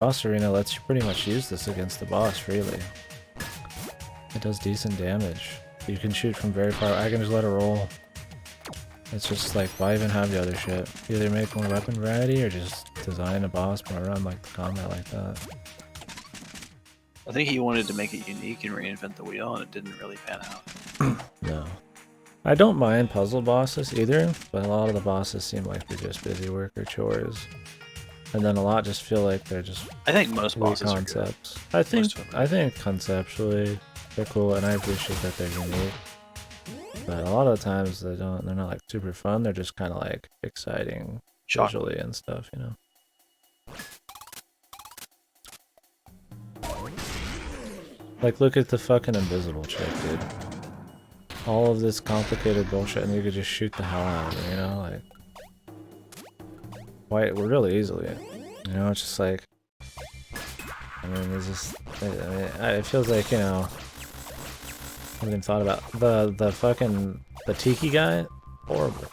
Boss Arena lets you pretty much use this against the boss freely. It does decent damage. You can shoot from very far. I can just let it roll. It's just like, why even have the other shit? Either make more weapon variety or just design a boss more run like the combat like that. I think he wanted to make it unique and reinvent the wheel, and it didn't really pan out. No. I don't mind puzzle bosses either, but a lot of the bosses seem like they're just busy work or chores. And then a lot just feel like they're just I think most weak bosses concepts. are good. I think conceptually they're cool, and I appreciate that they're unique. But a lot of the times they're not like super fun. They're just kind of like exciting visually and stuff, you know. Like, look at the fucking invisible chick, dude. All of this complicated bullshit, and you could just shoot the hell out of her, you know? Like, why? We're really easily, you know? It's just like, I mean, it's just, I mean, it feels like, you know, I haven't even thought about the fucking Tiki guy. Horrible.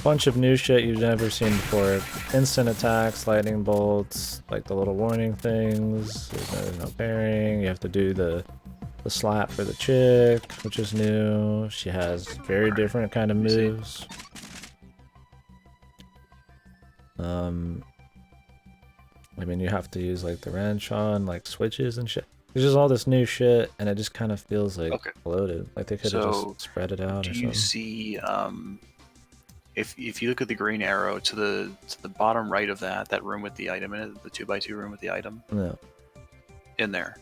Bunch of new shit you've never seen before. Instant attacks, lightning bolts, like the little warning things. There's no parrying. You have to do the slap for the chick, which is new. She has very different kind of moves. I mean, you have to use like the wrench on like switches and shit. There's just all this new shit, and it just kind of feels like bloated. Like they could have just spread it out or something. Do you see? If you look at the green arrow to the bottom right of that room with the item in it, the 2x2 room with the item. No. In there.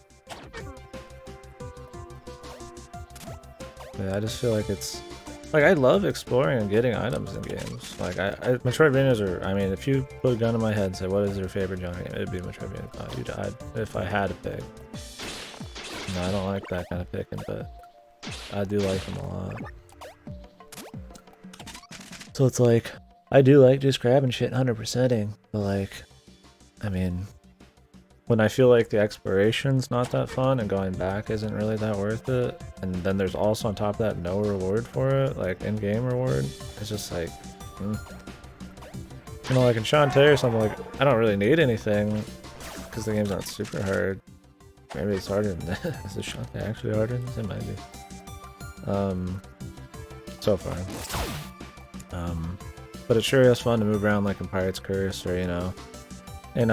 Yeah, I just feel like it's like I love exploring and getting items in games. Like Metroidvanias are. I mean, if you put a gun in my head and say what is your favorite genre game, it'd be Metroidvania. Dude, if I had to pick. No, I don't like that kind of picking, but I do like them a lot. So it's like, I do like just grabbing shit 100%ing, but like, I mean, when I feel like the exploration's not that fun and going back isn't really that worth it, and then there's also on top of that no reward for it, like in-game reward, it's just like, You know, like in Shantae or something, like, I don't really need anything, because the game's not super hard. Maybe it's harder than this. Is the Shantae actually harder than this? It might be. So far. But it sure is fun to move around like in Pirate's Curse, or, you know, in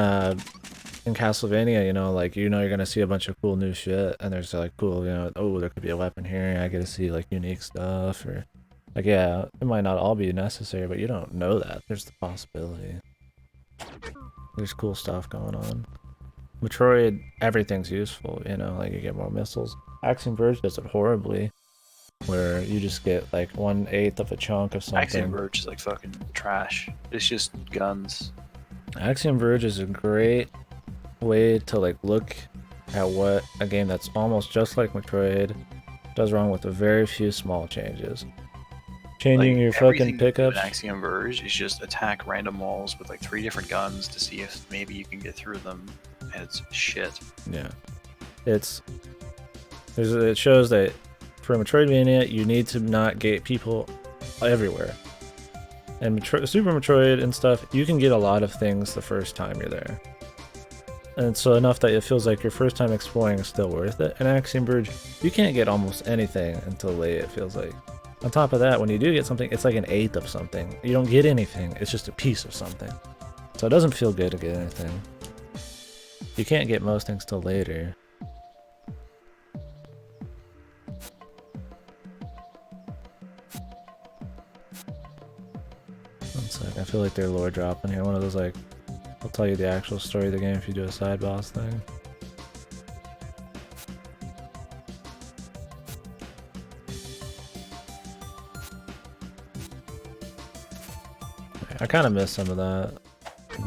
Castlevania, you know, like, you know, you're gonna see a bunch of cool new shit, and there's like cool, you know, oh, there could be a weapon here, I get to see like unique stuff, or like, yeah, it might not all be necessary, but you don't know that. There's the possibility. There's cool stuff going on. Metroid, everything's useful, you know, like you get more missiles. Axiom Verge does it horribly, where you just get like 1/8 of a chunk of something. Axiom Verge is like fucking trash. It's just guns. Axiom Verge is a great way to like look at what a game that's almost just like Metroid does wrong with a very few small changes. Changing like your fucking pickups. Axiom Verge is just attack random walls with like 3 different guns to see if maybe you can get through them, and it's shit. Yeah, it shows that for Metroidvania you need to not gate people everywhere. And Super Metroid and stuff, you can get a lot of things the first time you're there. And so enough that it feels like your first time exploring is still worth it. And Axiom Verge, you can't get almost anything until late, it feels like. On top of that, when you do get something, it's like 1/8 of something. You don't get anything, it's just a piece of something. So it doesn't feel good to get anything. You can't get most things till later. One sec, I feel like they're lore dropping here. One of those like, I'll tell you the actual story of the game if you do a side boss thing. I kind of missed some of that.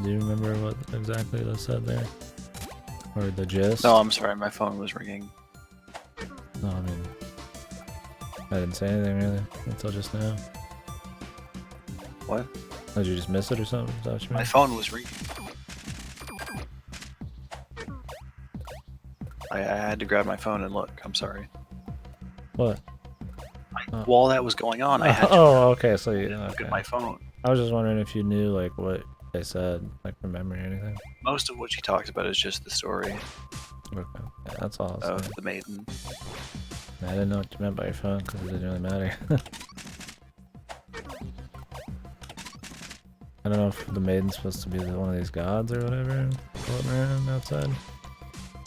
Do you remember what exactly they said there? Or the gist? No, I'm sorry, my phone was ringing. No, I mean, I didn't say anything really until just now. What? Did you just miss it or something? Is that what you mean? My phone was ringing. I had to grab my phone and look. I'm sorry. What? While that was going on, I had to okay, so you look at my phone. I was just wondering if you knew like what they said, like from memory or anything. Most of what she talks about is just the story Okay. Yeah, that's all I'll of say. the maiden. I didn't know what you meant by your phone because it didn't really matter. I don't know if the maiden's supposed to be one of these gods or whatever floating around outside.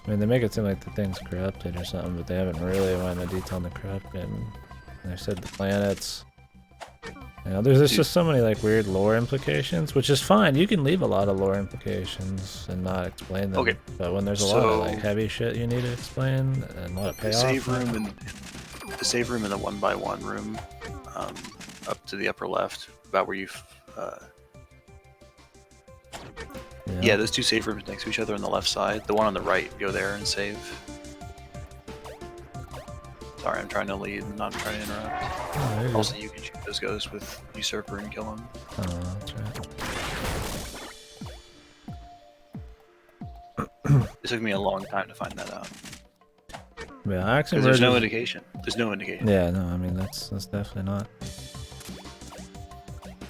I mean, they make it seem like the thing's corrupted or something, but they haven't really went into detail on the corruption. They said the planets. You know, there's just so many like weird lore implications, which is fine. You can leave a lot of lore implications and not explain them. Okay, But when there's a lot of like heavy shit you need to explain and a lot of payoff. The save room in the 1x1 room, up to the upper left, about where you've. Yeah, those two save rooms next to each other on the left side. The one on the right, go there and save. Sorry, I'm trying to lead, I'm not trying to interrupt. Oh, also, you can shoot those ghosts with Usurper and kill them. Oh, that's right. It took me a long time to find that out. Yeah, actually, there's no indication. There's no indication. Yeah, no, I mean that's definitely not.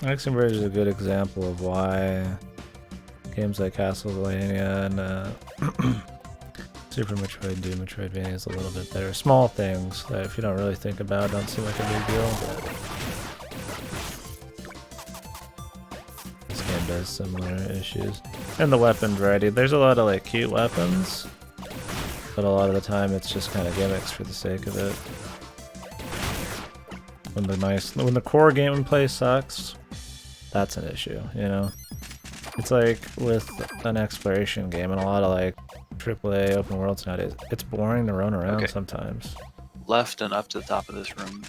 Action Verge is a good example of why games like Castlevania and Super Metroid do Metroidvania is a little bit better. Small things that if you don't really think about don't seem like a big deal, but this game does similar issues. And the weapon variety. There's a lot of like cute weapons, but a lot of the time it's just kind of gimmicks for the sake of it. When the core gameplay sucks, that's an issue, you know? It's like with an exploration game and a lot of like AAA open worlds nowadays, it's boring to run around sometimes. Left and up to the top of this room.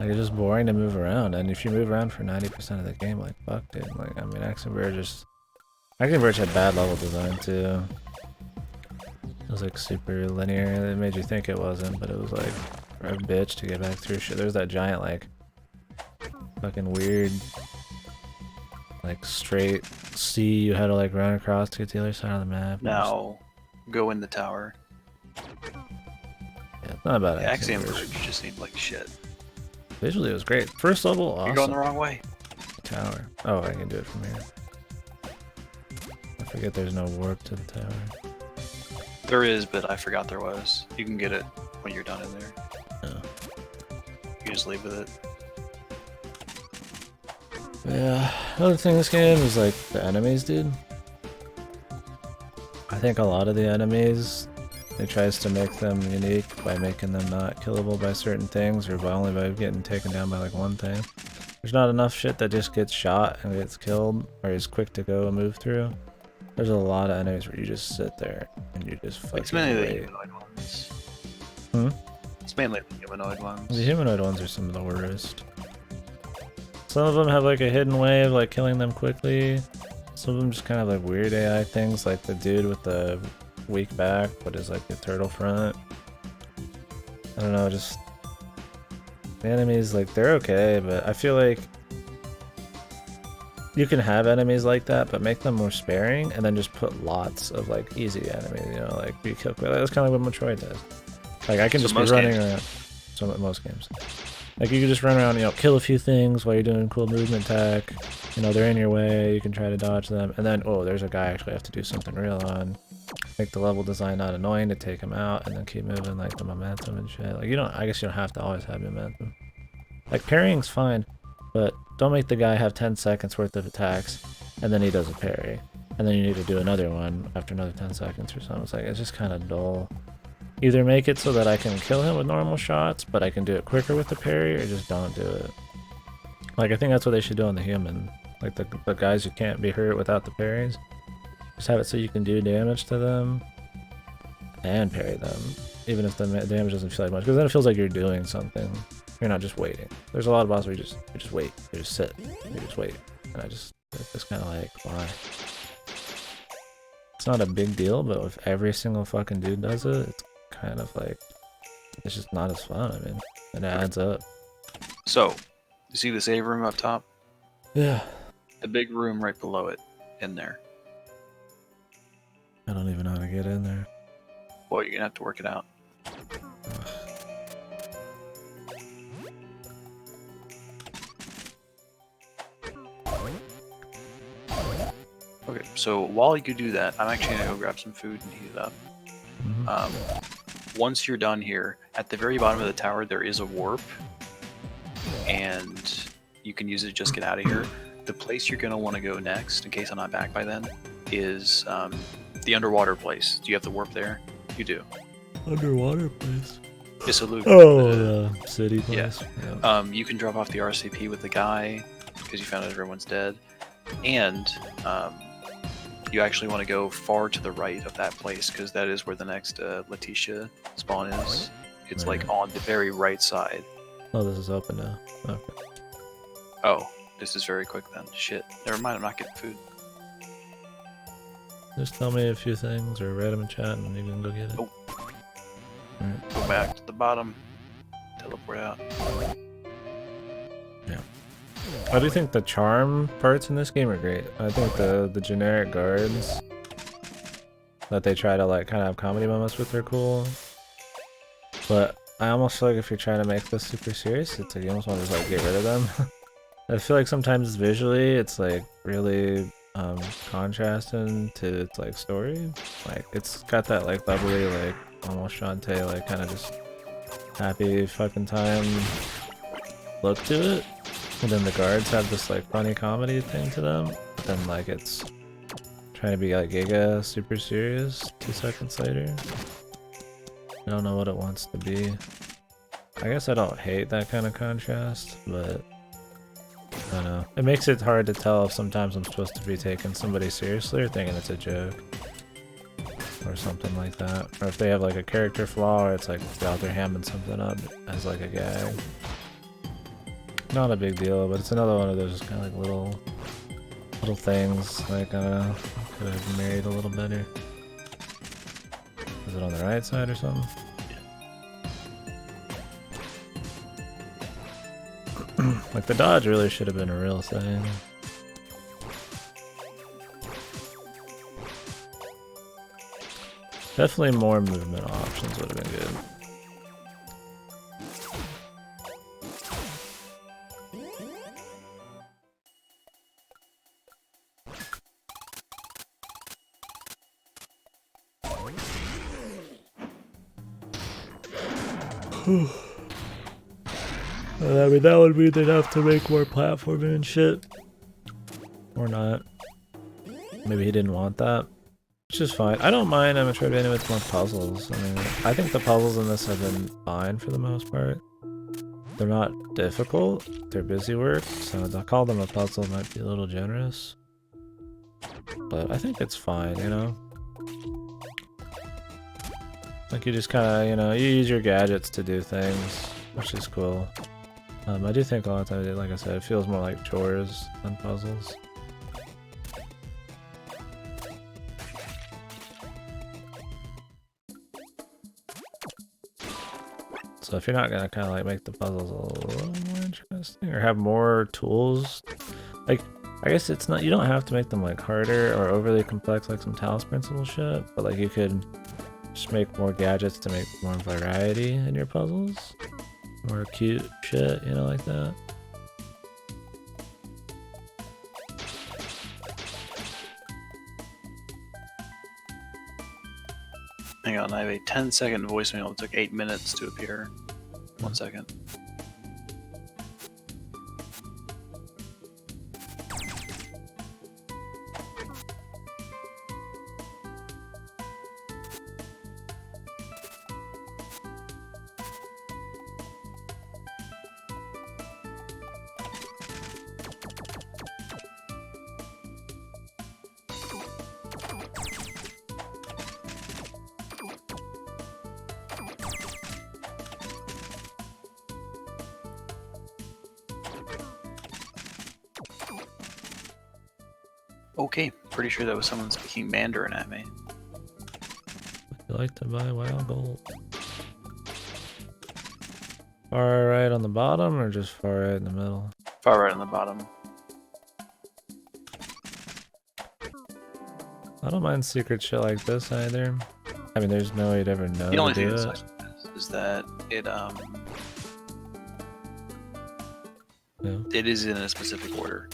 Like it's just boring to move around, and if you move around for 90% of the game, like fuck dude. Like I mean Action Verge had bad level design too. It was like super linear. It made you think it wasn't, but it was like a bitch to get back through shit. There's that giant like fucking weird like straight sea you had to like run across to get to the other side of the map. Now go in the tower. Yeah, it's not about Axiom Verge just seemed like shit. Visually it was great. First level, awesome. You're going the wrong way. Tower. Oh, I can do it from here. I forget there's no warp to the tower. There is, but I forgot there was. You can get it when you're done in there. Oh. You just leave with it. Yeah, another thing this game is like the enemies, dude. I think a lot of the enemies, it tries to make them unique by making them not killable by certain things or only by getting taken down by like one thing. There's not enough shit that just gets shot and gets killed or is quick to go and move through. There's a lot of enemies where you just sit there and you just fucking It's mainly wait. the humanoid ones. Hmm? It's mainly the humanoid ones. The humanoid ones are some of the worst. Some of them have like a hidden way of like killing them quickly. Some of them just kind of like weird AI things, like the dude with the weak back, but is like the turtle front. I don't know, just the enemies, like they're okay, but I feel like you can have enemies like that, but make them more sparing, and then just put lots of like easy enemies, you know, like be killed. That's kind of like what Metroid does. Like I can just be running around. Most games. Like you can just run around, you know, kill a few things while you're doing cool movement tech. You know, they're in your way, you can try to dodge them, and then, oh, there's a guy I actually have to do something real on. Make the level design not annoying to take him out, and then keep moving like the momentum and shit. Like I guess you don't have to always have momentum. Like parrying's fine, but don't make the guy have 10 seconds worth of attacks, and then he does a parry. And then you need to do another one after another 10 seconds or something. It's like, it's just kind of dull. Either make it so that I can kill him with normal shots, but I can do it quicker with the parry, or just don't do it. Like, I think that's what they should do on the human. Like, the guys who can't be hurt without the parries. Just have it so you can do damage to them and parry them, even if the damage doesn't feel like much, because then it feels like you're doing something. You're not just waiting. There's a lot of bosses where you just wait. You just sit. You just wait. And it's just kind of like, why? It's not a big deal, but if every single fucking dude does it, it's kind of like, it's just not as fun. I mean, it adds up. So, you see the save room up top? Yeah. The big room right below it, in there. I don't even know how to get in there. Well, you're gonna have to work it out. Okay, so while you do that, I'm actually gonna go grab some food and heat it up. Once you're done here, at the very bottom of the tower, there is a warp, and you can use it to just get out of here. The place you're gonna want to go next, in case I'm not back by then, is the underwater place. Do you have the warp there? You do. Underwater place. It's a loop. Oh, the city place. Yeah. You can drop off the RCP with the guy because you found out everyone's dead, and you actually want to go far to the right of that place because that is where the next Letitia spawn is. It's like on the very right side. Oh, this is open now. Okay. Oh, this is very quick then. Shit. Never mind, I'm not getting food. Just tell me a few things or write them in chat and you can go get it. Oh. Alright. Go back to the bottom. Teleport out. Yeah. I do think the charm parts in this game are great. I think the generic guards that they try to like kind of have comedy moments with are cool. But I almost feel like if you're trying to make this super serious, it's like you almost want to just like get rid of them. I feel like sometimes visually it's like really contrasting to its like story. Like it's got that like bubbly, like almost Shantae, like kind of just happy fucking time look to it. And then the guards have this like funny comedy thing to them. But then like it's trying to be like giga super serious 2 seconds later. I don't know what it wants to be. I guess I don't hate that kind of contrast, but I don't know. It makes it hard to tell if sometimes I'm supposed to be taking somebody seriously or thinking it's a joke. Or something like that. Or if they have like a character flaw or it's like they're hamming something up as like a gag. Not a big deal, but it's another one of those just kind of like little things. Like, I don't know, could have married a little better. Is it on the right side or something? Like the dodge really should have been a real thing. Definitely more movement options would have been good. I mean, that would mean they'd have to make more platforming and shit. Or not. Maybe he didn't want that. Which is fine. I don't mind Metroidvania with more puzzles. I mean, I think the puzzles in this have been fine for the most part. They're not difficult. They're busy work, so to call them a puzzle might be a little generous. But I think it's fine, you know? Like you just kind of, you know, you use your gadgets to do things, which is cool. I do think a lot of times, like I said, it feels more like chores than puzzles. So if you're not gonna kind of like make the puzzles a little more interesting or have more tools, like I guess it's not, you don't have to make them like harder or overly complex like some Talos Principle shit, but like you could just make more gadgets to make more variety in your puzzles. More cute shit, you know, like that. Hang on, I have a 10-second voicemail that took 8 minutes to appear. 1 second. Okay, pretty sure that was someone speaking Mandarin at me. Would you like to buy wild gold? Far right on the bottom or just far right in the middle? Far right on the bottom. I don't mind secret shit like this either. I mean, there's no way you'd ever know The only to thing do that it. sucks is that it Yeah. it is in a specific order.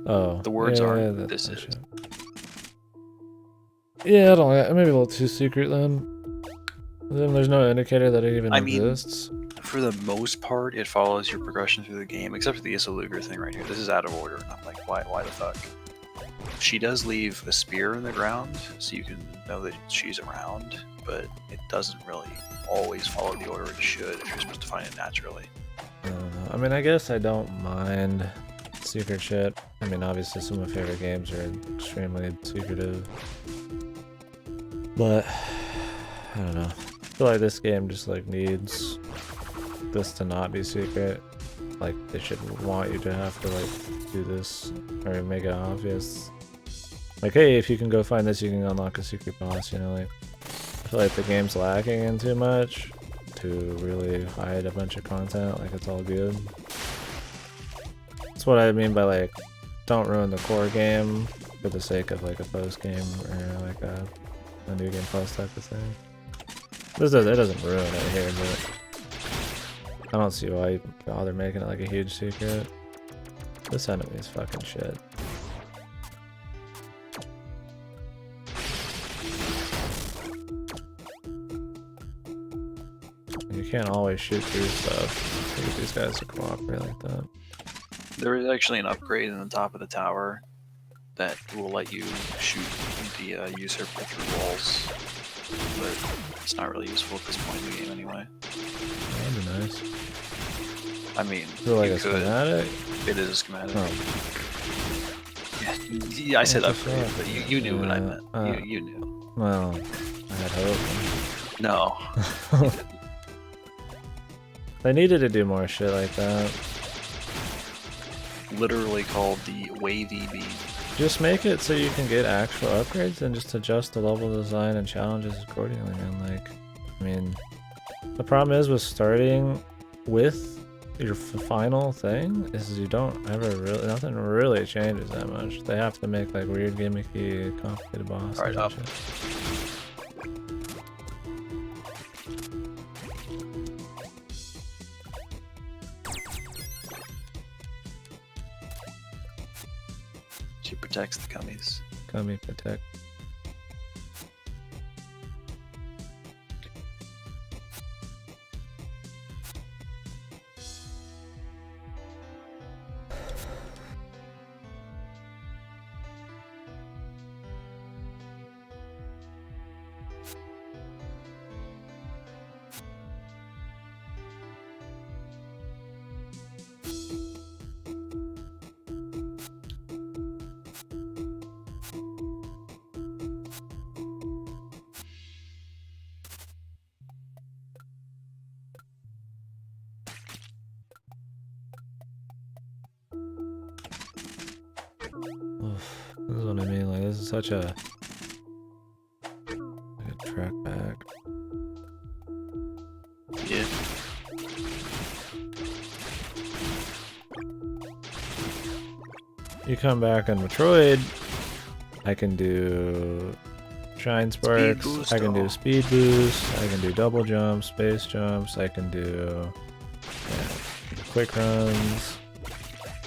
Oh, The words yeah, aren't. that- This that is. shit. Yeah, I don't. Maybe a little too secret then. Then there's no indicator that it even I mean, exists. for the most part, it follows your progression through the game, except for the Issa Luger thing right here. This is out of order, and I'm like, why the fuck? She does leave a spear in the ground, so you can know that she's around, but it doesn't really always follow the order it should if you're supposed to find it naturally. I don't know. I mean, I guess I don't mind secret shit. I mean, obviously some of my favorite games are extremely secretive. But, I don't know. I feel like this game just, like, needs this to not be secret. Like, they should want you to have to, like, do this or make it obvious. Like, hey, if you can go find this, you can unlock a secret boss, you know, like, I feel like the game's lacking in too much to really hide a bunch of content, like it's all good. That's what I mean by, like, don't ruin the core game for the sake of, like, a post game or, like, a new game plus type of thing. It doesn't ruin it here, but I don't see why you bother making it, like, a huge secret. This enemy is fucking shit. You can't always shoot through stuff. I think these guys to cooperate like that. There is actually an upgrade in the top of the tower that will let you shoot the usurper through walls, but it's not really useful at this point in the game anyway. That'd be nice. I mean, Is it like a schematic? It is a schematic. Oh. Yeah, I said What the upgrade, fuck? but you knew what I meant. You knew. Well, I had hope. No. They needed to do more shit like that. Literally called the wavy beam. Just make it so you can get actual upgrades and just adjust the level design and challenges accordingly, man. Like, I mean, the problem is with starting with your final thing is you don't ever really, nothing really changes that much. They have to make, like, weird gimmicky complicated bosses. Alright, up. Shit. She protects the gummies. Gummy protect. This is what I mean, like, this is such a track back. Yeah. You come back on Metroid, I can do Shine Sparks, boost, I can do speed boost, I can do double jumps, space jumps, I can do quick runs,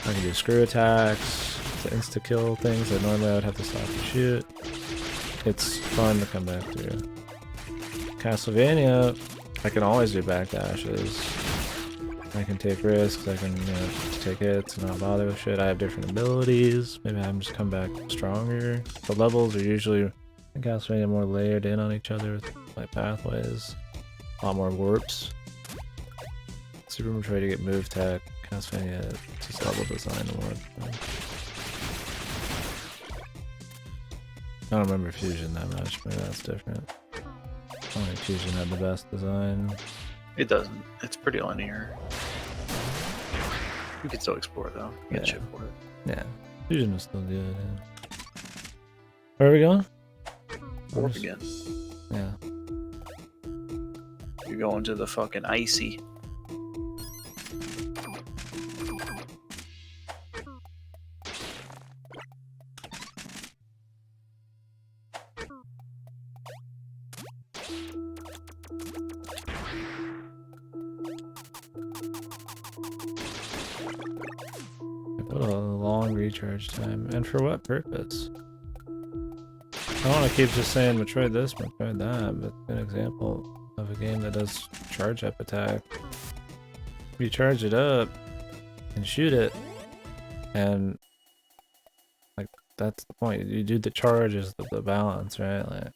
I can do screw attacks, to insta-kill things that normally I would have to stop and shoot. It's fun to come back to. Castlevania, I can always do backdashes. I can take risks, I can, you know, just take hits and not bother with shit. I have different abilities. Maybe I'm just come back stronger. The levels are usually in Castlevania more layered in on each other with like pathways. A lot more warps. Super Metroid to get move tech. Castlevania just level design and warp. I don't remember Fusion that much, maybe that's different. I don't think Fusion had the best design. It doesn't. It's pretty linear. You can still explore though. You get Yeah. shit for it. Yeah, Fusion was still good. Yeah. Where are we going? Warp again. Yeah. You're going to the fucking icy. What a long recharge time. And for what purpose? I want to keep just saying Metroid this, Metroid that, but an example of a game that does charge up attack. You charge it up and shoot it, and like that's the point. You do the charge is the balance, right? Like,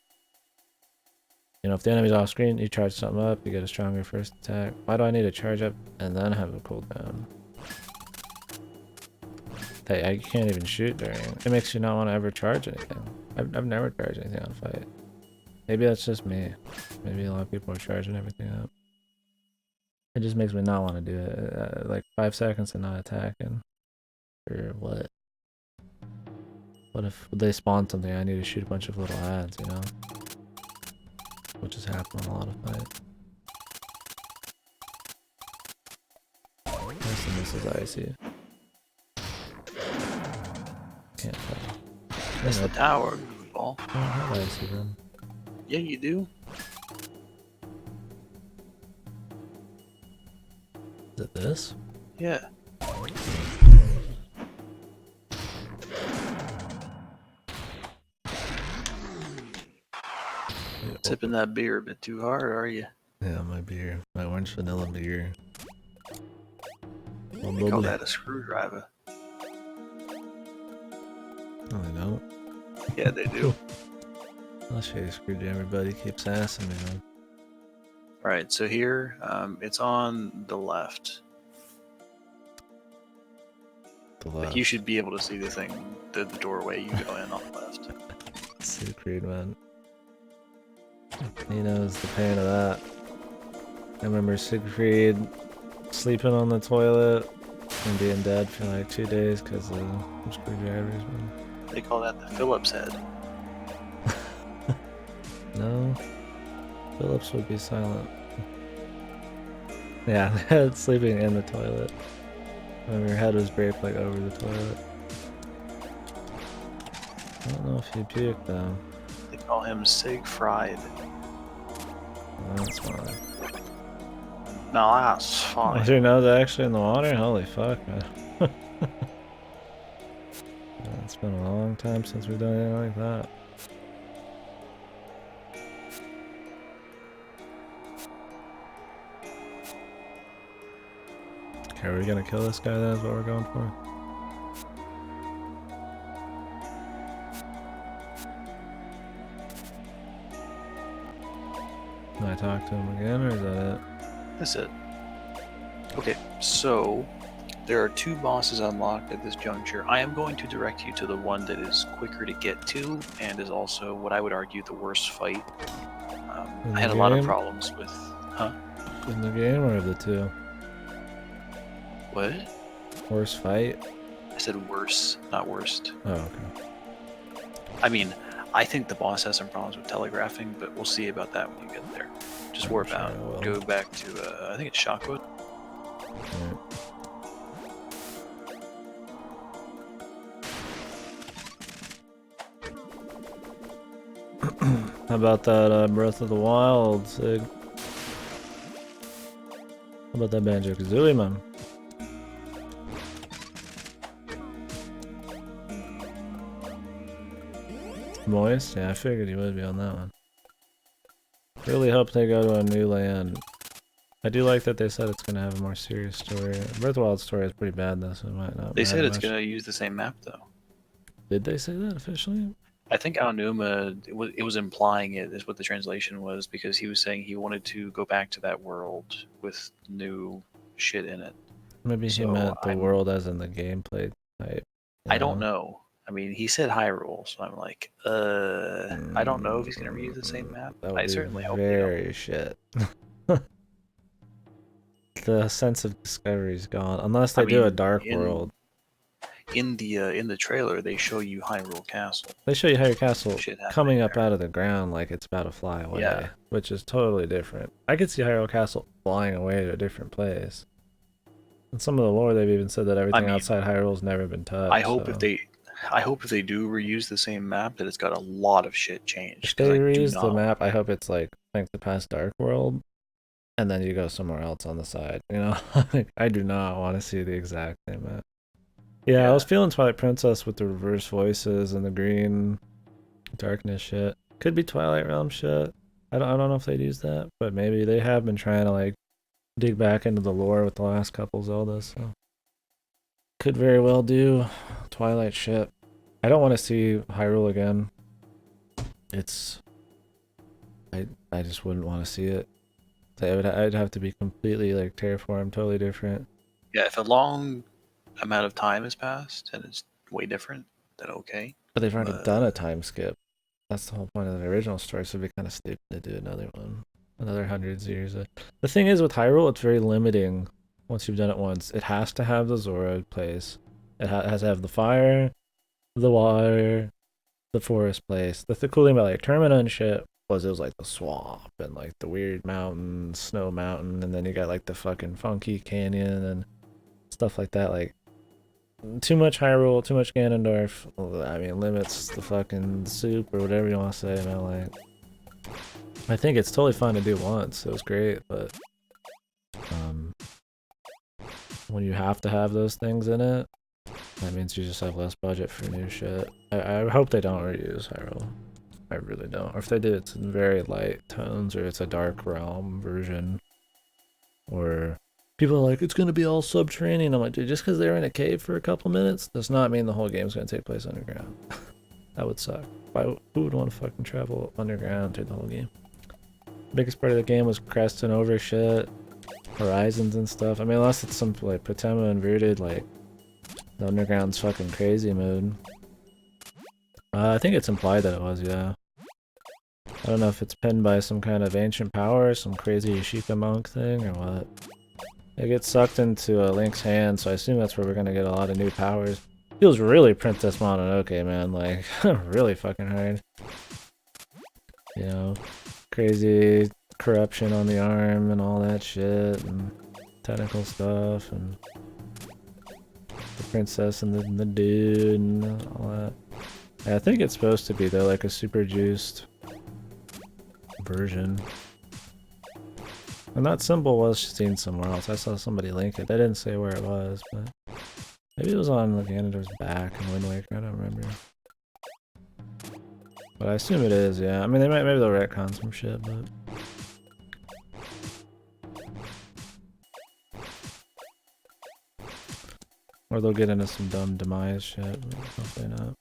you know, if the enemy's off screen, you charge something up, you get a stronger first attack. Why do I need to charge up and then have a cooldown? I can't even shoot during it. It makes you not want to ever charge anything. I've never charged anything on fight. Maybe that's just me. Maybe a lot of people are charging everything up. It just makes me not want to do it. Like 5 seconds and not attacking. Or what? What if they spawn something? I need to shoot a bunch of little ads, you know? Which has happened in a lot of fights. This is icy. Can't tell. That's the tower, goofball. I don't have icy then. Yeah, you do. Is it this? Yeah. Sipping that beer a bit too hard, are you? Yeah, my beer. My orange vanilla beer. They call that a screwdriver. No, they don't. Yeah, they do. I'll show you screwdriver, buddy. Keeps asking me, man. Alright, so here, it's on the left. The left. Like you should be able to see the thing, the doorway you go in on the left. Siegfried, man. He knows the pain of that. I remember Siegfried sleeping on the toilet and being dead for like 2 days because of screwdrivers, man. They call that the Phillips head. No. Phillips would be silent. Yeah, sleeping in the toilet. When your head was draped like over the toilet. I don't know if he puked though. They call him Siegfried. Oh, that's fine. No, that's fine. Was your nose actually in the water? Holy fuck, man. It's been a long time since we've done anything like that. Okay, are we gonna kill this guy? That's what we're going for. Can I talk to him again, or is that it? That's it. Okay, so there are 2 bosses unlocked at this juncture. I am going to direct you to the one that is quicker to get to and is also what I would argue the worst fight. I had a lot of problems with... Huh? In the game or the 2? What? Worst fight? I said worse, not worst. Oh, okay. I mean, I think the boss has some problems with telegraphing, but we'll see about that when you get there. Just warp out. Go back to, I think it's Shockwood. Right. How about that Breath of the Wild, Sig? How about that Banjo-Kazooie, man? Moist? Yeah, I figured you would be on that one. Really hope they go to a new land. I do like that they said it's gonna have a more serious story. Breath of the Wild story is pretty bad though, so it might not. They said it's gonna use the same map though. Did they say that officially? I think Aonuma, it was implying it, is what the translation was, because he was saying he wanted to go back to that world with new shit in it. Maybe he meant the world as in the gameplay type. I don't know. I mean, he said Hyrule, so I'm like, I don't know if he's going to reuse the same map. I certainly hope very shit. The sense of discovery is gone, unless they do a dark world. In the trailer, they show you Hyrule Castle. They show you Hyrule Castle coming up out of the ground like it's about to fly away, yeah. Which is totally different. I could see Hyrule Castle flying away to a different place. And some of the lore, they've even said that everything outside Hyrule's never been touched. I hope if they do reuse the same map, that it's got a lot of shit changed. If they reuse the map, I hope it's like Link to the Past Dark World, and then you go somewhere else on the side. You know, I do not want to see the exact same map. Yeah, I was feeling Twilight Princess with the reverse voices and the green Darkness shit. Could be Twilight Realm shit. I don't know if they'd use that, but maybe they have been trying to like dig back into the lore with the last couple Zeldas, so could very well do Twilight shit. I don't want to see Hyrule again. It's I just wouldn't want to see it. I'd have to be completely like terraformed, totally different. Yeah, if a long amount of time has passed and it's way different, then okay. But they've already done a time skip. That's the whole point of the original story, so it'd be kind of stupid to do another one. Another hundreds of years. The thing is with Hyrule, it's very limiting once you've done it once. It has to have the Zora place. It has to have the fire, the water, the forest place. The cool thing about like Termina and shit was it was like the swamp and like the weird mountain, snow mountain, and then you got like the fucking funky canyon and stuff like that. Like too much Hyrule, too much Ganondorf. I mean, limits the fucking soup or whatever you want to say, man. Like, I think it's totally fun to do once. It was great, but when you have to have those things in it, that means you just have less budget for new shit. I hope they don't reuse Hyrule. I really don't. Or if they do, it's in very light tones, or it's a Dark Realm version, or people are like, it's gonna be all subterranean. I'm like, dude, just because they're in a cave for a couple minutes does not mean the whole game's gonna take place underground. That would suck. Who would want to fucking travel underground through the whole game? Biggest part of the game was cresting over shit, horizons and stuff. I mean, unless it's some like Potema inverted, like the underground's fucking crazy mode. I think it's implied that it was, yeah. I don't know if it's pinned by some kind of ancient power, some crazy Yashika monk thing, or what. It gets sucked into Link's hand, so I assume that's where we're gonna get a lot of new powers. Feels really Princess Mononoke, man, like, really fucking hard. You know, crazy corruption on the arm and all that shit, and technical stuff, and the princess and the dude and all that. Yeah, I think it's supposed to be, though, like a super juiced version. And that symbol was seen somewhere else. I saw somebody link it. They didn't say where it was, but maybe it was on like Ganondorf's back in Wind Waker. I don't remember. But I assume it is, yeah. I mean, maybe they'll retcon some shit, but or they'll get into some dumb demise shit. But hopefully not.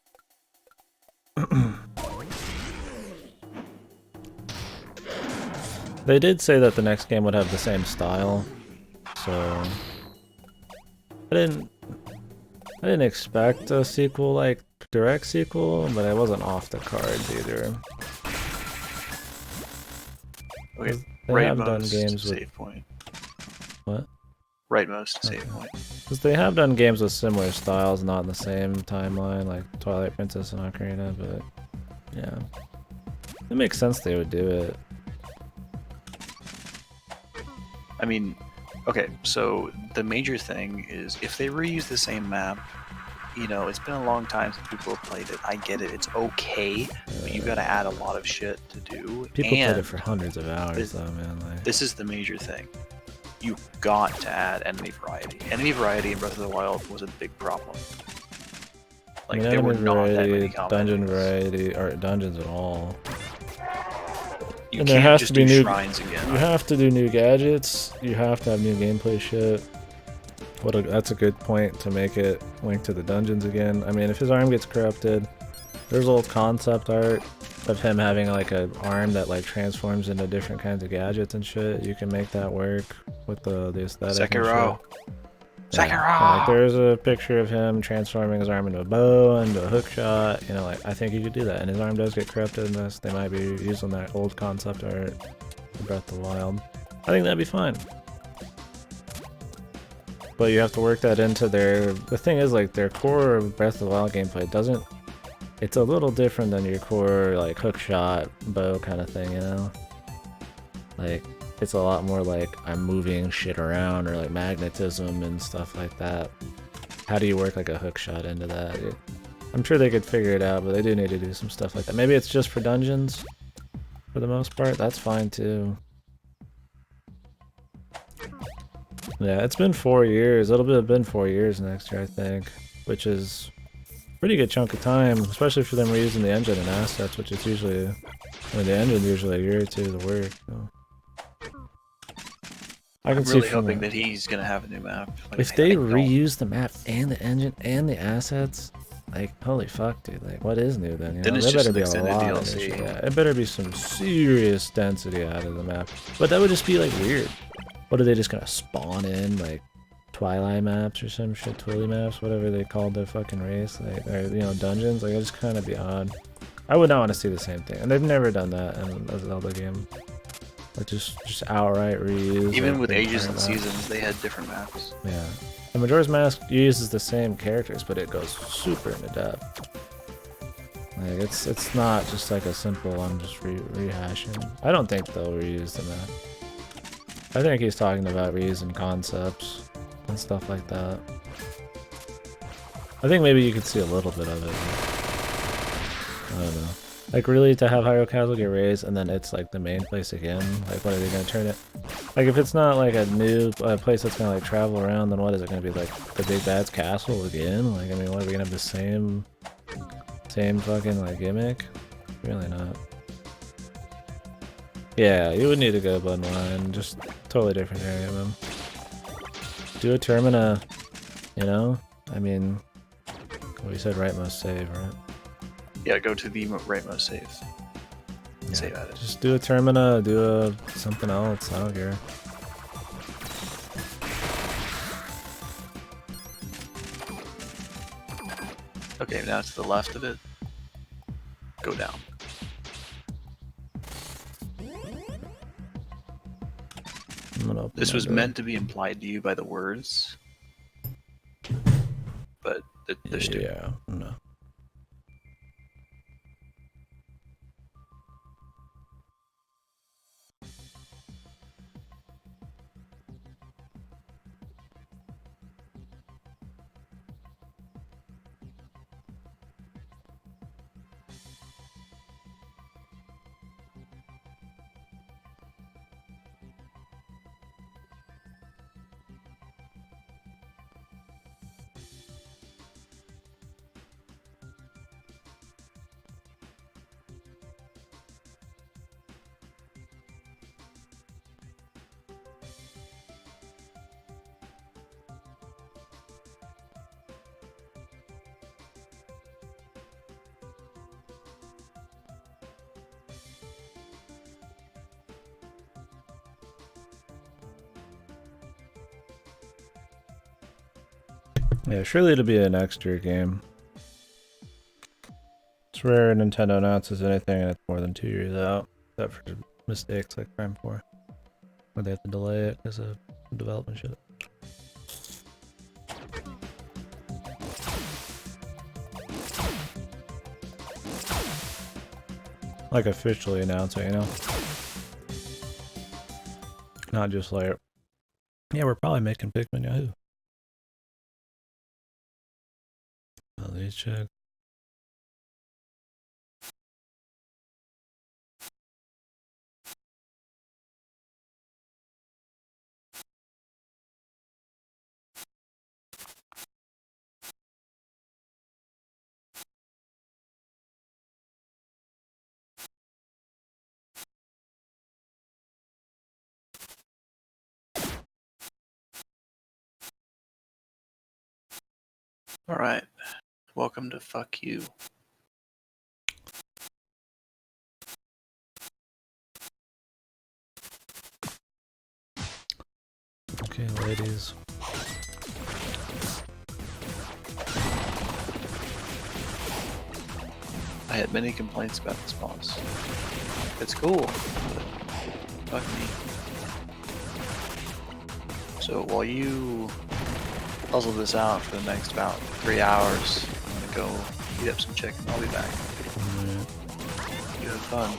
They did say that the next game would have the same style, so I didn't expect a sequel, like direct sequel, but I wasn't off the cards either. Okay, they right have done most games with save point. what? Right most save point. Because they have done games with similar styles, not in the same timeline, like Twilight Princess and Ocarina, but yeah, it makes sense they would do it. I mean, okay, so the major thing is if they reuse the same map, you know, it's been a long time since people have played it. I get it, it's okay, but you gotta add a lot of shit to do. People played it for hundreds of hours, though, man. Like, this is the major thing. You got to add enemy variety. Enemy variety in Breath of the Wild was a big problem. Like, there were not that many dungeon variety, or dungeons at all. You and can't there has just to be do new shrines again. You have to do new gadgets. You have to have new gameplay shit. That's a good point to make it link to the dungeons again. I mean, if his arm gets corrupted, there's old concept art of him having like an arm that like transforms into different kinds of gadgets and shit. You can make that work with the aesthetic. Sekiro. Sekiro. Yeah, like there's a picture of him transforming his arm into a bow, into a hook shot. You know, like I think you could do that. And his arm does get corrupted in this. They might be using that old concept art in Breath of the Wild. I think that'd be fine. But you have to work that into their... The thing is, like, their core Breath of the Wild gameplay doesn't... It's a little different than your core, like, hookshot, bow kind of thing, you know? Like, it's a lot more like, I'm moving shit around, or like magnetism and stuff like that. How do you work, like, a hookshot into that? I'm sure they could figure it out, but they do need to do some stuff like that. Maybe it's just for dungeons, for the most part. That's fine, too. Yeah, it's been 4 years. It'll have been 4 years next year, I think, which is pretty good chunk of time, especially for them reusing the engine and assets, which is usually, the engine's usually a year or two to work. So. I'm really hoping that he's gonna have a new map. Like, if they reuse the map and the engine and the assets, like, holy fuck, dude! Like, what is new then? You know? It's just an extended DLC. Yeah, it better be some serious density out of the map. But that would just be like weird. What are they just gonna spawn in like Twilight maps or some shit, Twilly maps, whatever they called their fucking race, like, or dungeons? Like, it's just kind of be odd. I would not want to see the same thing, and they've never done that in a Zelda game. Like just outright reuse. Even like, with Ages and Seasons, they had different maps. Yeah. The Majora's Mask uses the same characters, but it goes super into depth. Like, it's not just like a simple, I'm just rehashing. I don't think they'll reuse the map. I think he's talking about reusing concepts and stuff like that. I think maybe you could see a little bit of it. I don't know. Like, really, to have Hyrule Castle get raised and then it's like the main place again? Like, what are they gonna turn it? Like, if it's not like a new place that's gonna like travel around, then what is it gonna be, like the Big Bad's castle again? Like, I mean, what, are we gonna have the same fucking like gimmick? Really not. Yeah, you would need to go Bloodline, just totally different area, man. Do a Termina, you know? I mean, we said rightmost save, right? Yeah, go to the rightmost save. Yeah, save at it. Just do a Termina, do something else, I don't care. Okay, now to the left of it. Go down. This was meant to be implied to you by the words, but they're stupid. Yeah, no. Yeah, surely it'll be an next year game. It's rare Nintendo announces anything and it's more than 2 years out, except for mistakes like Prime 4, where they have to delay it because of development shit. Like officially announcing, you know? Not just like, yeah, we're probably making Pikmin Yahoo. Let's check. Alright. Welcome to Fuck You. Okay, ladies. I had many complaints about this boss. It's cool, but fuck me. So while you puzzle this out for the next about 3 hours, I'm gonna go eat up some chicken. I'll be back. You have fun.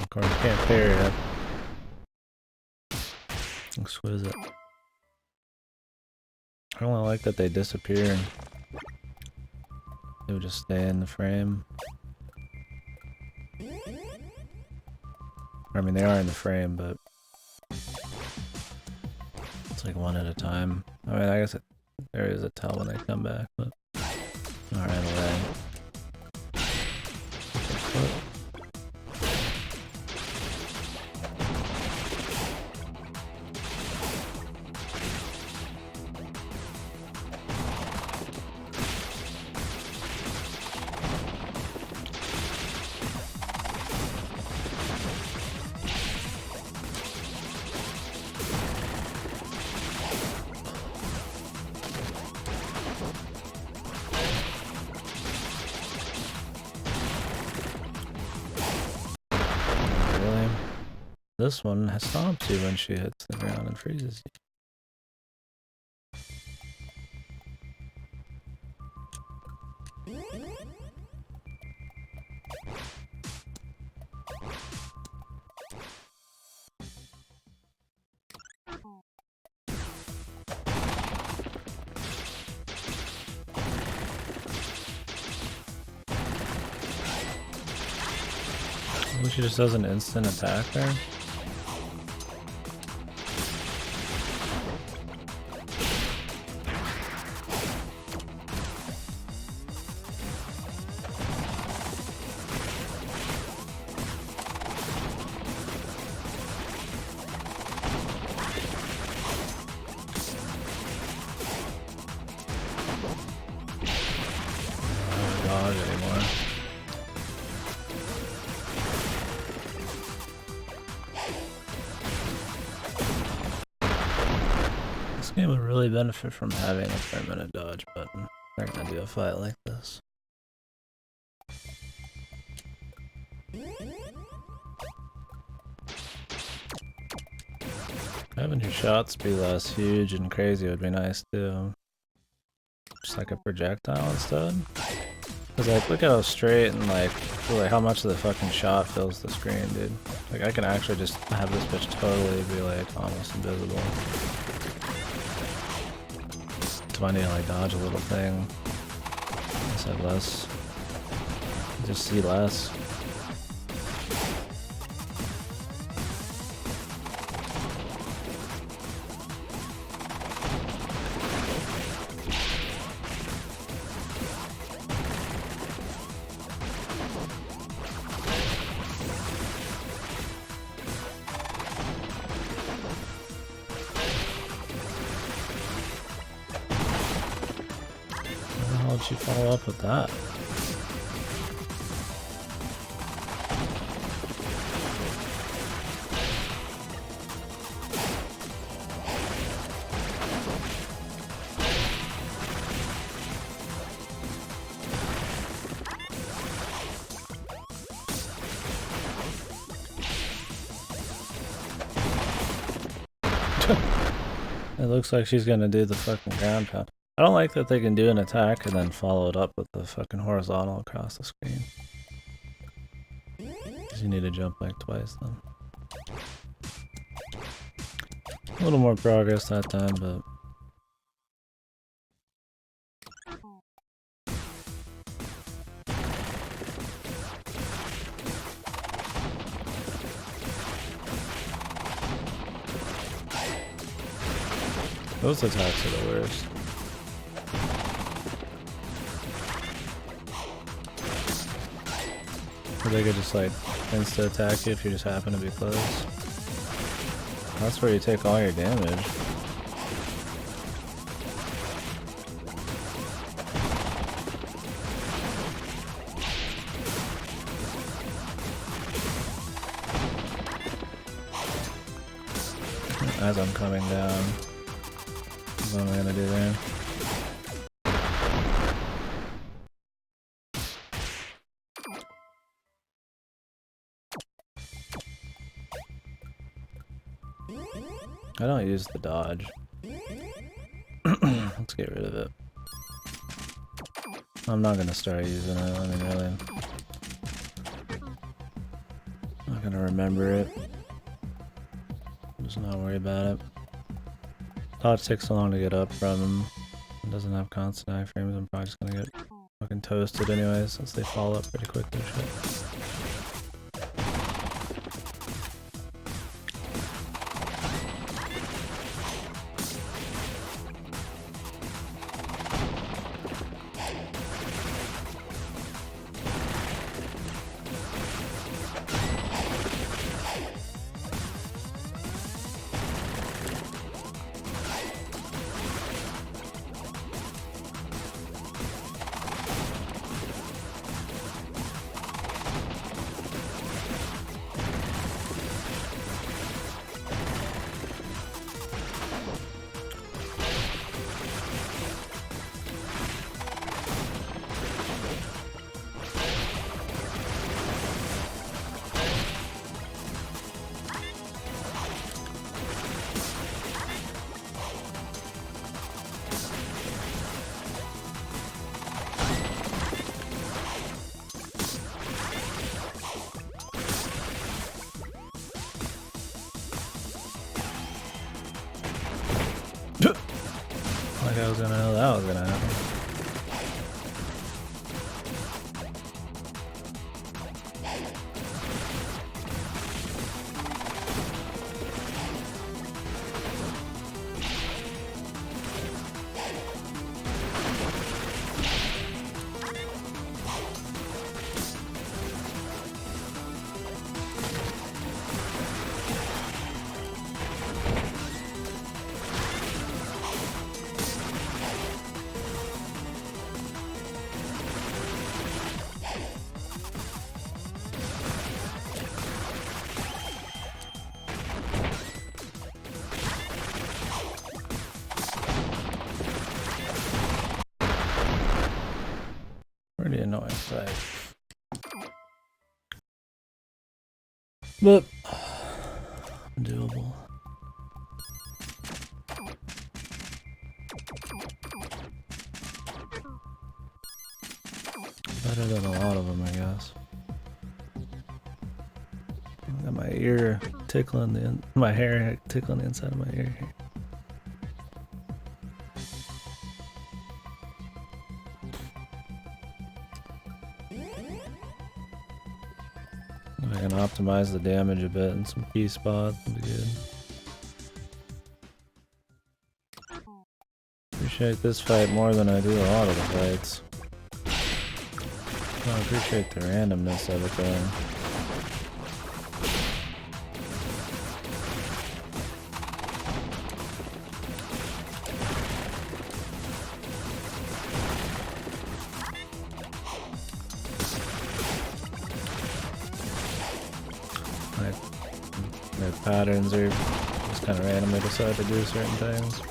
Of course, can't pair it up. Exquisite. I don't like that they disappear. They would just stay in the frame. I mean, they are in the frame, but it's like one at a time. I mean, I guess there is a tell when they come back, but not right away. This one stomps you when she hits the ground and freezes you. I wish she just does an instant attack there. This game would really benefit from having a permanent dodge button. They're gonna do a fight like this. Having your shots be less huge and crazy would be nice too. Just like a projectile instead. Cause like, look at how straight and like how much of the fucking shot fills the screen, dude. Like I can actually just have this bitch totally be like almost invisible. So I need to like dodge a little thing. I said less. Just see less. How did she follow up with that? It looks like she's gonna do the fucking ground pound. I don't like that they can do an attack and then follow it up with the fucking horizontal across the screen. Because you need to jump like twice then. A little more progress that time, but... those attacks are the worst. Or they could just like insta attack you if you just happen to be close. That's where you take all your damage. As I'm coming down. What am I gonna do there? I don't use the dodge. Let's get rid of it. I'm not gonna start using it, I mean really. I'm not gonna remember it. Just not worry about it. Dodge takes so long to get up from him. It doesn't have constant iframes. I'm probably just gonna get fucking toasted anyway, since they fall up pretty quickly. Shit. Like I was gonna know that was gonna happen. Pretty annoying fight. But doable. Better than a lot of them, I guess. Got my ear tickling my hair tickling the inside of my ear here. If I can optimize the damage a bit in some key spots, it'll be good. Appreciate this fight more than I do a lot of the fights. I appreciate the randomness of it though. Their patterns are just kind of randomly decide to do certain things.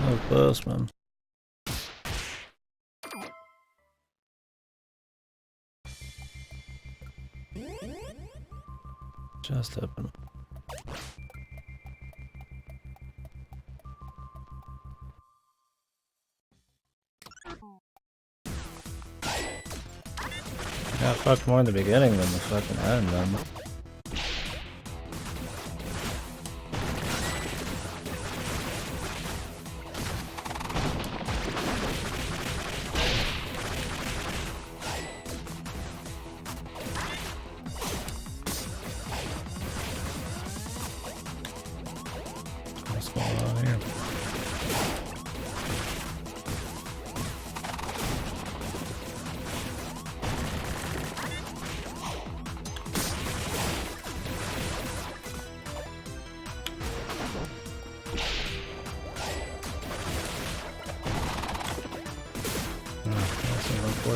Oh, close, man. Just open. I got fucked more in the beginning than the fucking end, man.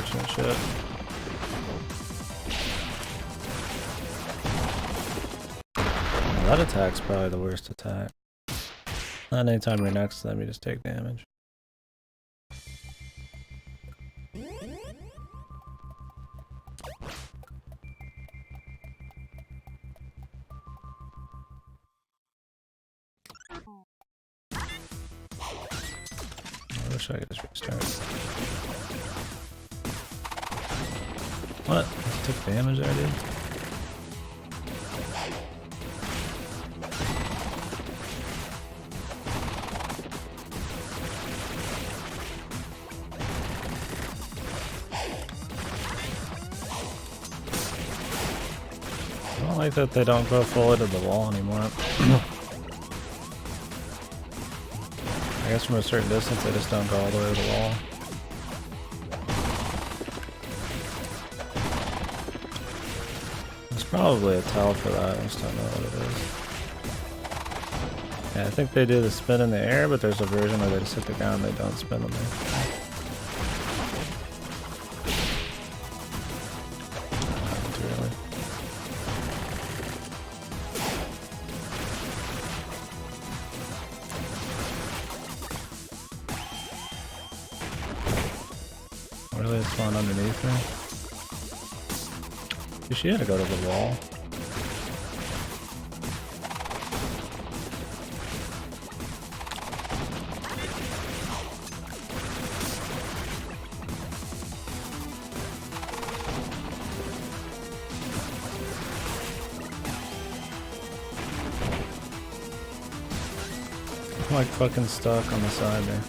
unfortunate shit. That attack's probably the worst attack. Not anytime you're next to them, you just take damage. I wish I could just restart. What? I took damage there, dude? I don't like that they don't go full into the wall anymore. I guess from a certain distance they just don't go all the way to the wall. There's probably a tell for that, I just don't know what it is. Yeah, I think they do the spin in the air, but there's a version where they just hit the ground and they don't spin on there. Really, it's one underneath me. She had to go to the wall. I'm like fucking stuck on the side there.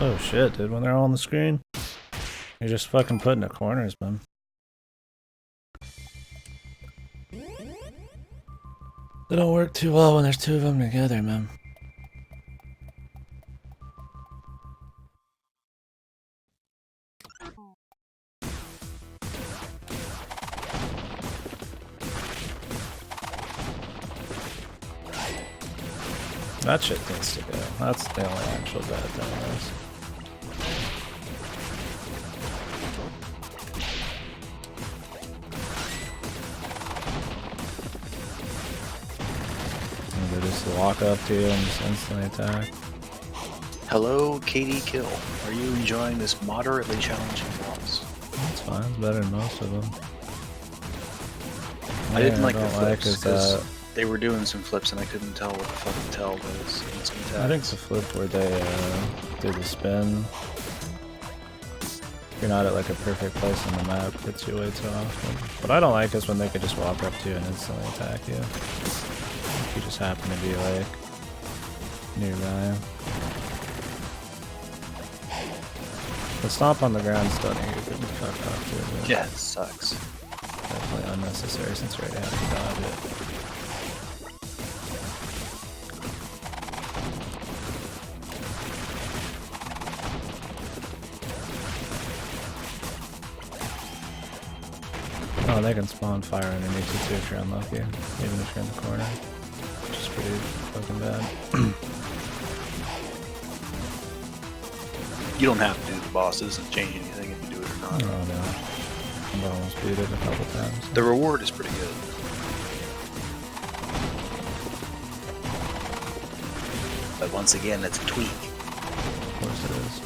Oh shit, dude, when they're all on the screen, you're just fucking put in the corners, man. They don't work too well when there's two of them together, man. That shit needs to go. That's the only actual bad thing is. They just walk up to you and just instantly attack. Hello, KDkill. Are you enjoying this moderately challenging boss? That's fine. It's better than most of them. I didn't like the flips because they were doing some flips and I couldn't tell what the fucking tell was. I think the flip where they do the spin. If you're not at like a perfect place on the map, hits you way too often. What I don't like is when they could just walk up to you and instantly attack you. If you just happen to be like nearby. The stomp on the ground stunning you could fuck off too. Yeah, it sucks. Definitely unnecessary since you already have to dodge it. Oh, they can spawn fire underneath you too if you're unlucky, even if you're in the corner, which is pretty fucking bad. You don't have to do the boss. It doesn't change anything if you do it or not. Oh no. I've almost beat it a couple times. The reward is pretty good. But once again, it's a tweak. Of course it is.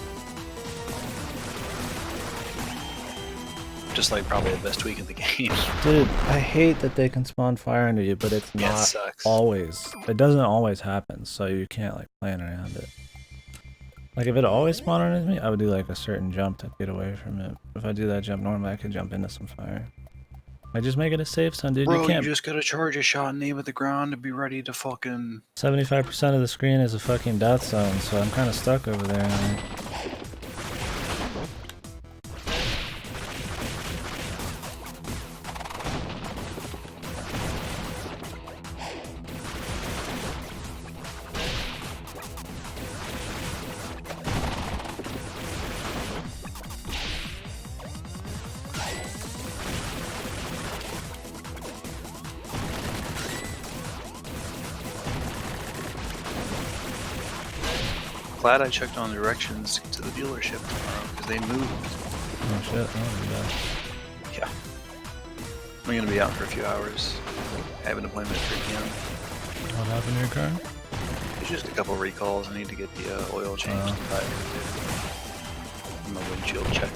Just like probably the best tweak in the game. Dude, I hate that they can spawn fire under you, but it's not sucks. always. It doesn't always happen, so you can't like plan around it. Like if it always spawned underneath me, I would do like a certain jump to get away from it. If I do that jump normally, I could jump into some fire. I just make it a safe zone, dude. Bro, You can't. just gotta charge a shot and aim at the ground and be ready to fucking... 75% of the screen is a fucking death zone, so I'm kind of stuck over there. Glad I checked on the directions to the dealership tomorrow, because they moved. Oh shit, oh Yeah. I'm gonna be out for a few hours. I have an appointment at 3 p.m. what happened to your car? It's just a couple recalls. I need to get the oil changed and tires and my windshield checked.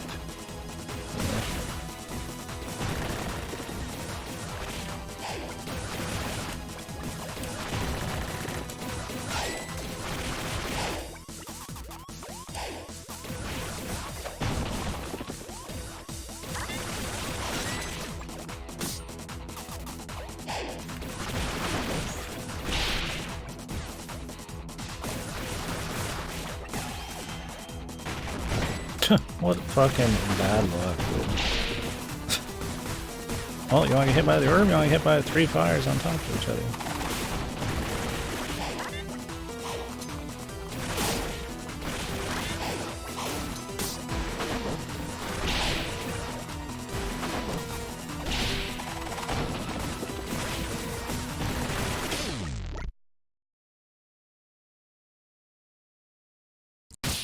What fucking bad luck, dude. Well, you want to get hit by the orb, you want to get hit by 3 fires on top of each other.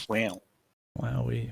Wow. Wowee.